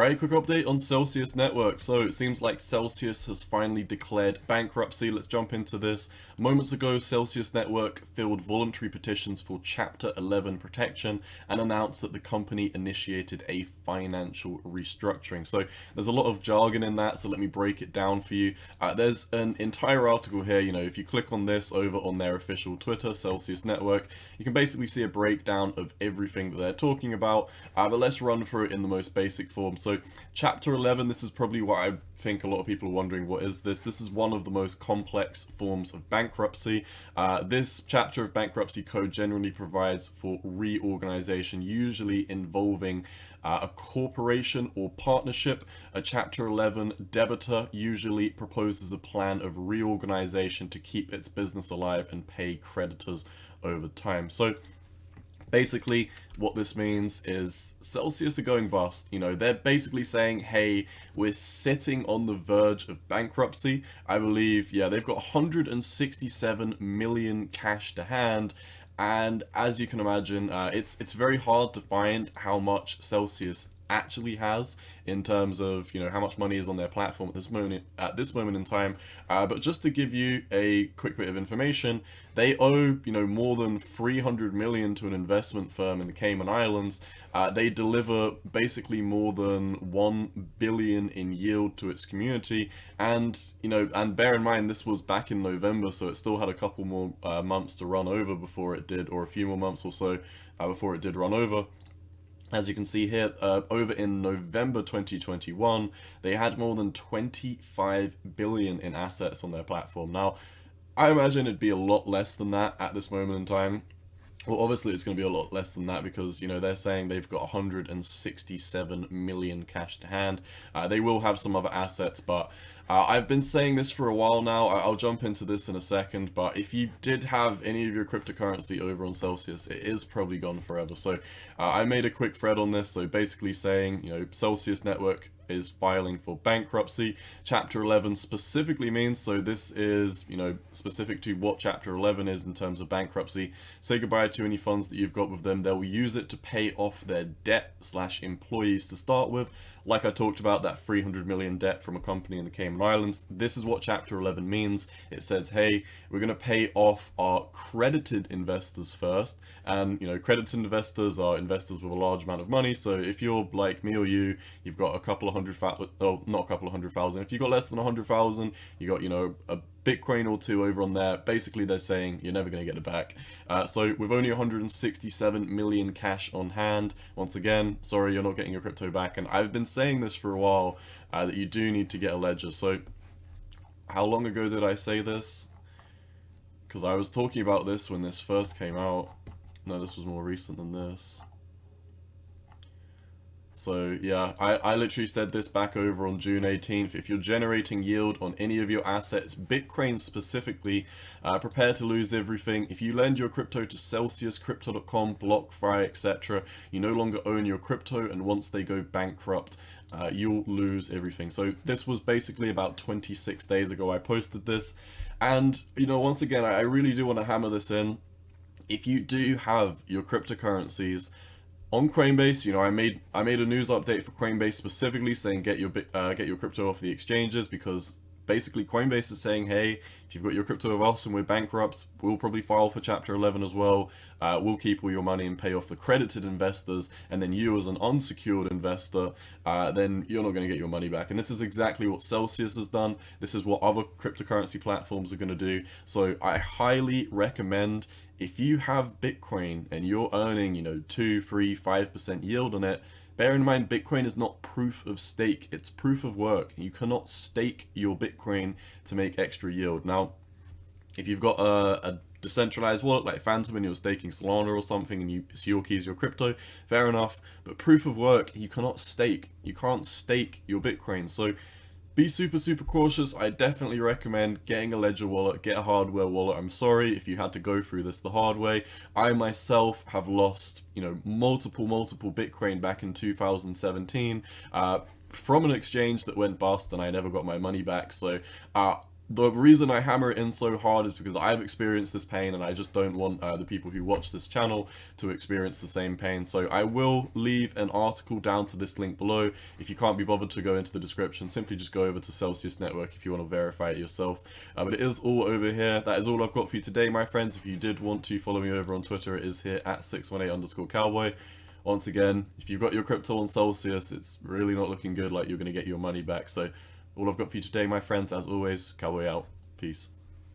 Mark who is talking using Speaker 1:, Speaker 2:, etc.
Speaker 1: Alright, quick update on Celsius Network. So it seems like Celsius has finally declared bankruptcy. Let's jump into this. Moments ago, Celsius Network filed voluntary petitions for Chapter 11 protection and announced that the company initiated a financial restructuring. So there's a lot of jargon in that, so let me break it down for you. There's an entire article here. If you click on this over on their official Twitter, Celsius Network, you can basically see a breakdown of everything that they're talking about. But let's run through it in the most basic form. So Chapter 11, this is probably what I think a lot of people are wondering, what is this? This is one of the most complex forms of bankruptcy. This chapter of bankruptcy code generally provides for reorganization, usually involving a corporation or partnership. A Chapter 11 debitor usually proposes a plan of reorganization to keep its business alive and pay creditors over time. So basically, what this means is Celsius are going bust. They're basically saying, hey, we're sitting on the verge of bankruptcy. I believe, they've got 167 million cash to hand. And as you can imagine, it's very hard to find how much Celsius actually has in terms of how much money is on their platform at this moment in time. But just to give you a quick bit of information, they owe more than 300 million to an investment firm in the Cayman Islands. They deliver basically more than 1 billion in yield to its community, and and bear in mind this was back in November, so it still had a couple more months to run over before it did, or a few more months or so before it did run over. As you can see here, over in November 2021, they had more than 25 billion in assets on their platform. Now, I imagine it'd be a lot less than that at this moment in time. Well, obviously it's going to be a lot less than that because, they're saying they've got 167 million cash to hand. They will have some other assets, but I've been saying this for a while now. I'll jump into this in a second, but if you did have any of your cryptocurrency over on Celsius, it is probably gone forever. So I made a quick thread on this, so basically saying, Celsius Network is filing for bankruptcy. Chapter 11 specifically means, so this is, specific to what Chapter 11 is in terms of bankruptcy. Say goodbye to any funds that you've got with them. They'll use it to pay off their debt/employees to start with. Like I talked about, that 300 million debt from a company in the Cayman Islands. This is what Chapter 11 means. It says, hey, we're going to pay off our credited investors first. And, credited investors are investors with a large amount of money. So if you're like me or you've got a couple of hundred thousand, oh, not a couple of 100,000. If you've got less than 100,000, you got, a Bitcoin or two over on there. Basically, they're saying you're never going to get it back. So with only 167 million cash on hand, once again, sorry, you're not getting your crypto back. And I've been saying this for a while, that you do need to get a ledger. So how long ago did I say this? Because I was talking about this when this first came out. No, this was more recent than this. So yeah, I literally said this back over on June 18th. If you're generating yield on any of your assets, Bitcoin specifically, prepare to lose everything. If you lend your crypto to Celsius, Crypto.com, BlockFi, etc., you no longer own your crypto, and once they go bankrupt, you'll lose everything. So this was basically about 26 days ago I posted this. And, once again, I really do want to hammer this in. If you do have your cryptocurrencies on Coinbase, I made a news update for Coinbase specifically saying get your crypto off the exchanges, because basically Coinbase is saying, hey, if you've got your crypto with us and we're bankrupt, we'll probably file for Chapter 11 as well. We'll keep all your money and pay off the credited investors, and then you as an unsecured investor, then you're not going to get your money back. And this is exactly what Celsius has done. This is what other cryptocurrency platforms are going to do. So I highly recommend, if you have Bitcoin and you're earning, 2, 3, 5% yield on it, bear in mind Bitcoin is not proof of stake, it's proof of work. You cannot stake your Bitcoin to make extra yield. Now, if you've got a decentralized wallet like Phantom and you're staking Solana or something and your key is your crypto, fair enough. But proof of work, you cannot stake. You can't stake your Bitcoin. So be super, super cautious. I definitely recommend getting a Ledger wallet, get a hardware wallet. I'm sorry if you had to go through this the hard way. I myself have lost, multiple Bitcoin back in 2017 from an exchange that went bust, and I never got my money back. So The reason I hammer it in so hard is because I've experienced this pain, and I just don't want the people who watch this channel to experience the same pain. So I will leave an article down to this link below. If you can't be bothered to go into the description, simply just go over to Celsius Network if you want to verify it yourself. But it is all over here. That is all I've got for you today, my friends. If you did want to follow me over on Twitter, it is here at 618_cowboy. Once again, if you've got your crypto on Celsius, it's really not looking good like you're going to get your money back. So all I've got for you today, my friends, as always, Cowboy out. Peace.